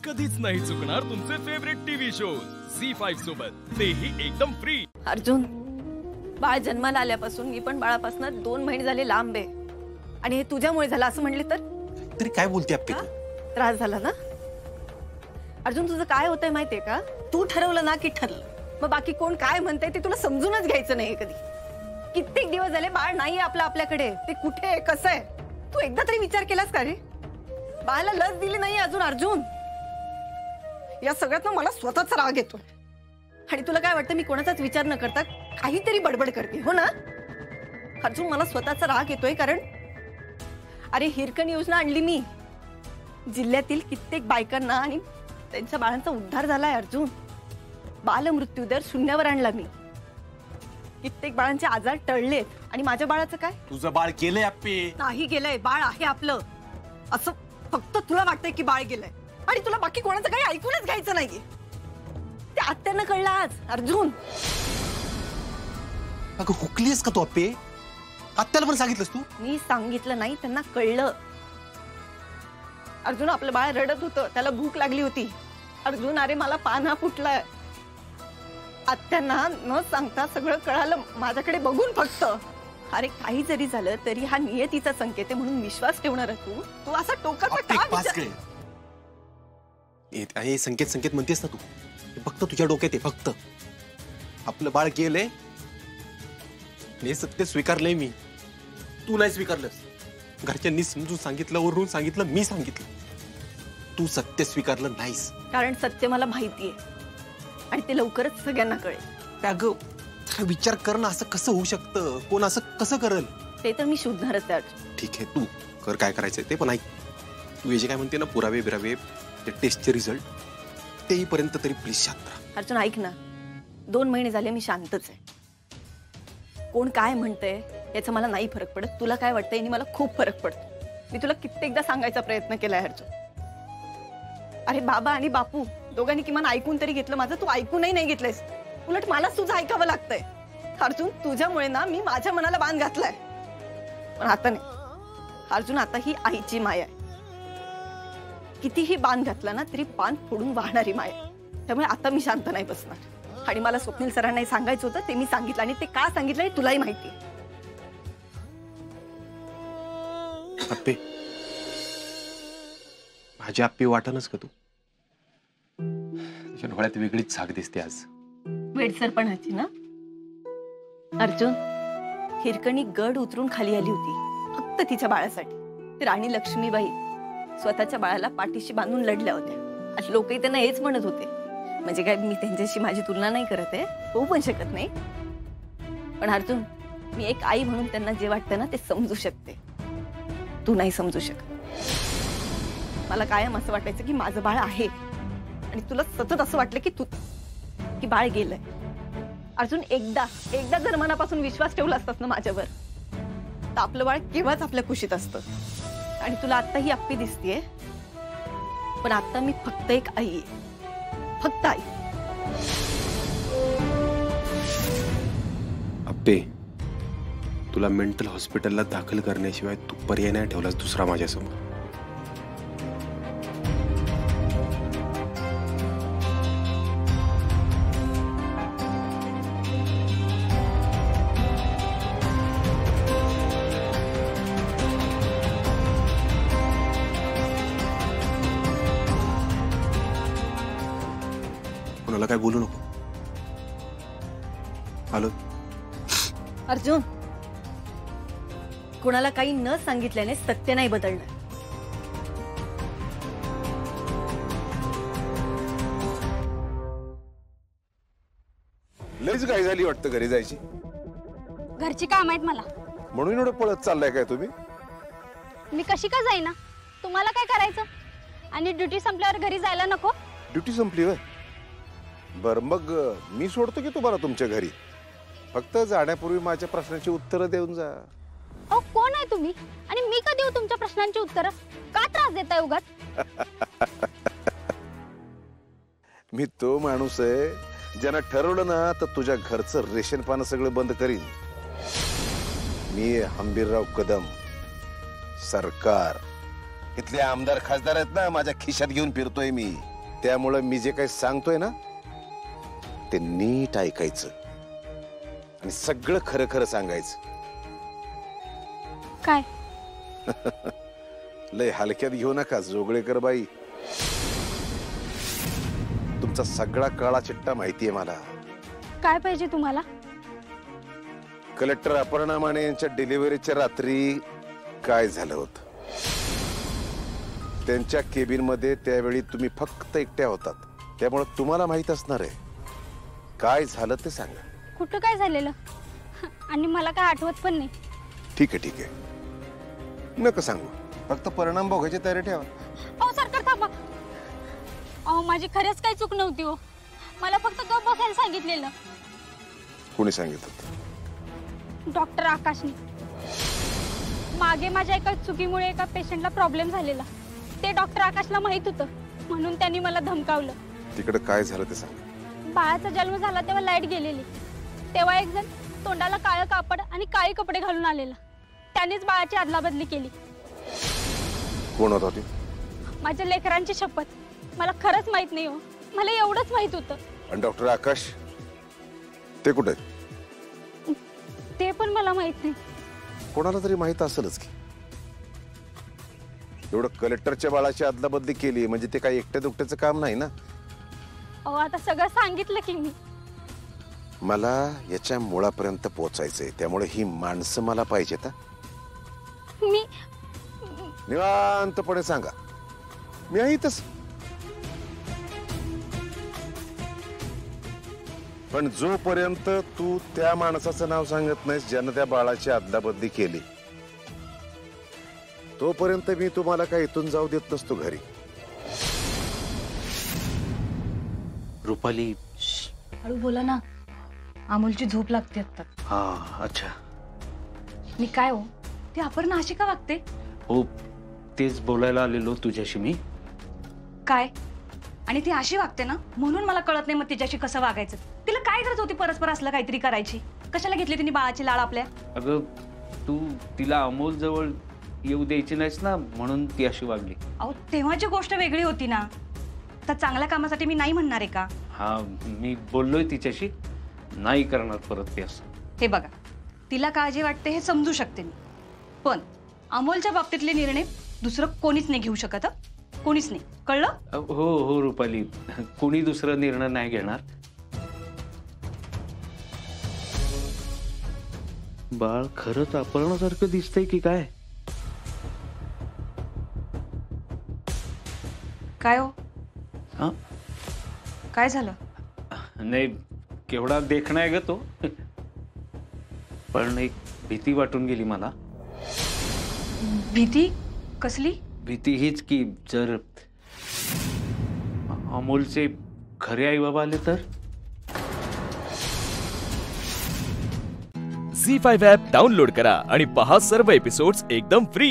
कधीच नाही चुकणार तुमचे फेवरेट टीव्ही शोज झी5 सोबत, तेही एकदम फ्री। अर्जुन, बाळ जन्माला आल्यापासून मी पण बाळापासून 2 महिने झाले लांब आहे आणि हे तुझ्यामुळे झालं असं म्हणले तरी काय बोलते अप्पे? त्रास झाला ना? अर्जुन, तुझं काय होतंय माहितीये का? तू ठरवलं ना की ठरलं, मग बाकी कोण काय म्हणतंय ते तुला समजूनच घ्यायचं नाही कधी। कित्येक दिवस झाले बाळ नाहीये आपल्याकडे, ते कुठे आहे, कसं आहे, तू एकदा तरी विचार केलास का रे? बाळाला लस दिली नाही अजून अर्जुन। या सगळ्यातनं मला स्वतःचा राग येतो आणि तुला काय वाटतं मी कोणाचाच विचार न करता काहीतरी बडबड करते, हो ना? अर्जुन, मला स्वतःचा राग येतोय कारण अरे हिरकणी योजना आणली मी, जिल्ह्यातील कित्येक बायकांना आणि त्यांच्या बाळांचा उद्धार झालाय अर्जुन। बाल मृत्यू दर शून्यावर आणला मी, कित्येक बाळांचे आजार टळलेत आणि माझ्या बाळाचं काय? तुझं बाळ गेलंय अप्पे? नाही गेलंय, बाळ आहे आपलं। असं फक्त तुला वाटतंय की बाळ गेलंय आणि तुला बाकी कोणाचं काही ऐकूनच घ्यायचं नाहीये। ते आत्यांना कळलं आज अर्जुन। अगं हुकलीस का तू अप्पे? आत्याला पण सांगितलंस तू? मी सांगितलं नाही, त्यांना कळलं। अर्जुन, आपलं बाळ रडत होतं, त्याला भूक लागली होती। अर्जुन, अरे मला पाना फुटलाय। आत्यांना न सांगता सगळं कळालं माझ्याकडे बघून फक्त। अरे काही जरी झालं तरी हा नियतीचा संकेत आहे म्हणून विश्वास ठेवणार तू असा टोकाचा का विचार? हे संकेत म्हणतेस ना तू, फक्त तुझ्या डोक्यात आहे। फक्त आपलं बाळ गेलंय हे सत्य स्वीकारलंय मी, तू नाही स्वीकारलंस। घरच्यांनी समजून सांगितलं, वरून सांगितलं, मी सांगितलं, तू सत्य स्वीकारलं नाहीस। कारण सत्य मला माहितीये आणि ते लवकरच सगळ्यांना कळेल। अगं विचार कर ना, असं कसं होऊ शकतं? कोण असं कसं करल? ते तर मी शोधणारच आहे। ठीक आहे, तू कर काय करायचंय ते, पण ऐक, तू हे जे काय म्हणते ना पुरावे बिरावे, ते टेस्टचे रिझल्ट, तेईपर्यंत तरी प्लीज शांत राहा। अर्जुन ऐक ना, 2 महिने झाले मी शांतच आहे। कोण काय म्हणतंय याचा मला नाही फरक पडत, तुला काय वाटतंय यानी मला खूप फरक पडतो। मी तुला कित्येकदा सांगायचा प्रयत्न केलाय अर्जुन। अरे बाबा आणि बापू दोघांनी किमान ऐकून तरी घेतलं माझं, तू ऐकूनही नाही घेतलंयस, उलट मलाच तुझं ऐकावं लागतंय। अर्जुन, तुझ्यामुळे ना मी माझ्या मनाला बांध घातलाय, पण आता नाही अर्जुन, आता ही आईची माया आहे। कितीही बांध घातला ना तरी बांध फोडून वाहणारी माया, त्यामुळे आता मी शांत नाही बसणार। आणि मला स्वप्नील सरांना सांगायचं होतं ते मी सांगितलं, आणि ते का सांगितलं हे तुलाही माहिती आहे। अप्पे, माझी अप्पी वाटणच का तू? तुझ्या डोळ्यात वेगळीच झाक दिसते आज, वेडसरपणाची ना? अर्जुन, हिरकणी गड उतरून खाली आली होती फक्त तिच्या बाळासाठी। राणी लक्ष्मीबाई स्वतःच्या बाळाला पाठीशी बांधून लढल्या होत्या। आज लोकही त्यांना हेच म्हणत होते, म्हणजे काय मी त्यांच्याशी माझी तुलना नाही करत आहे, होऊ पण शकत नाही, पण अर्जुन मी एक आई म्हणून त्यांना जे वाटतं ना ते समजू शकते, तू नाही समजू शकत। मला कायम असं वाटायचं की माझं बाळ आहे आणि तुला सतत असं वाटलं की बाळ गेलंय। अर्जुन, एकदा जर मनापासून विश्वास ठेवला असतास ना माझ्यावर, तर आपलं बाळ केव्हाच आपल्या कुशीत असतं। आणि तुला आता ही अप्पी दिसतीये, पण आता मी फक्त एक आई आहे, फक्त आई। अप्पे, तुला मेंटल हॉस्पिटलला दाखल करण्याशिवाय तू पर्याय नाही ठेवलास दुसरा माझ्यासमोर। कोणाला काय बोलू नको, आलो। अर्जुन, कोणाला काही न सांगितल्याने सत्य नाही बदलणार। लईच घाई झाली वाटतं घरी जायची। घरची काम आहेत मला, म्हणून एवढं पळत चाललाय काय तुम्ही? मी कशी का जाईना? तुम्हाला काय करायचं? आणि ड्युटी संपल्यावर घरी जायला नको? ड्युटी संपली होय? बर मग मी सोडतो की तुम्हाला तुमच्या घरी, फक्त जाण्यापूर्वी माझ्या प्रश्नाची उत्तरं देऊन जा। अहो कोण आहे तुम्ही आणि मी का देऊ तुमच्या प्रश्नांची उत्तरं? का त्रास देताय उगाच? मी तो माणूस आहे ज्यानं ठरवलं ना तर तुझ्या घरचं रेशन पाणी सगळं बंद करीन। मी हंबीरराव कदम, सरकार इथले आमदार खासदार आहेत ना, माझ्या खिशात घेऊन फिरतोय मी. त्यामुळे मी जे काही सांगतोय ना ते नीट ऐकायचं आणि सगळं खरं खरं सांगायचं. काय? लय हलक्यात घेऊ नका जोगळेकर बाई. तुमचा सगळा काळा चिट्टा माहितीये मला. काय पाहिजे तुम्हाला? कलेक्टर अपर्णा माने यांच्या डिलिव्हरीच्या रात्री काय झालं होतं? त्यांच्या केबिन मध्ये त्यावेळी तुम्ही फक्त एकट्या होतात, त्यामुळे तुम्हाला माहित असणार आहे. काय झालं ते सांगा. कुठं काय झालेलं आणि मला काय आठवत पण नाही. ठीक आहे ठीक आहे, नका सांगू, फक्त परिणाम भोगायची तयारी ठेवा. अहो सरकार थांबा. अहो माझी खरंच काही चूक नव्हती हो. मला फक्त गप्प बसायला सांगितलेलं. कोणी सांगितलं? डॉक्टर आकाशने. मागे माझ्या एका चुकीमुळे एका पेशंटला प्रॉब्लेम झालेला. ते डॉक्टर आकाशला माहित होतं, म्हणून त्यांनी मला धमकावलं. तिकडे काय झालं ते सांगा. बाळाचा जन्म झाला तेव्हा लाईट गेलेली. तेव्हा एक जण तोंडाला काळं कापड आणि काळे कपडे घालून आलेला. त्यानेच बाळाची अदलाबदली केली. कोण होता ते? माझ्या लेकरांची शपथ, मला खरंच माहित नाही हो. मला एवढंच माहित होतं. आणि डॉक्टर आकाश ते कुठे? ते पण मला माहित नाही. कोणाला तरी माहित असेलच की. एवढं कलेक्टरच्या बाळाची अदलाबदली केली म्हणजे ते काही एकट्या दुकट्याचं काम नाही ना. अहो आता सगळं सांगितलं की मी. मला याच्या मुळापर्यंत पोहोचायचंय, त्यामुळे ही माणसं मला पाहिजेत. मी निवांतपणे सांगा, मी आहे इथंच. पण जोपर्यंत तू त्या माणसाचं नाव सांगत नाहीस ज्यानं त्या बाळाची अदलाबदली केली, तोपर्यंत मी तुम्हाला काय इथून जाऊ देत नसतो घरी. रुपाली, हळू बोला ना, अमोलची झोप लागते आता. हा अच्छा. मी काय हो, ती अपर्णा अशी का वागते? हो तेच बोलायला आलेलो तुझ्याशी मी. काय? आणि ती अशी वागते ना म्हणून मला कळत नाही मग तिच्याशी कसं वागायचं. तिला काय गरज होती परस्पर असलं काहीतरी करायची? कशाला घेतली तिने बाळाची लाळ आपल्या? अगं तू तिला अमोल जवळ येऊ द्यायची नाहीस ना, म्हणून ती अशी वागली. अहो तेव्हाची गोष्ट वेगळी होती ना. तर चांगल्या कामासाठी मी नाही म्हणणार आहे का? हा मी बोललोय तिच्याशी, नाही करणार परत ते असं. हे बघा, तिला काळजी वाटते हे समजू शकते मी, पण अमोलच्या बाबतीतले निर्णय दुसरं कोणीच नाही घेऊ शकत. कोणीच नाही, कळलं? हो हो रुपाली, कोणी दुसरा निर्णय नाही घेणार. बाळ खरंच अपर्णासारखं दिसतंय की काय? काय हो, हा काय झालं? नाही, केवढा देखणा आहे ग तो. पण एक भीती वाटून गेली मला. भीती कसली? भीती हीच की जर अमोलचे खरे आई बाबा आले तर. झी5 ॲप डाउनलोड करा आणि पहा सर्व एपिसोड्स एकदम फ्री.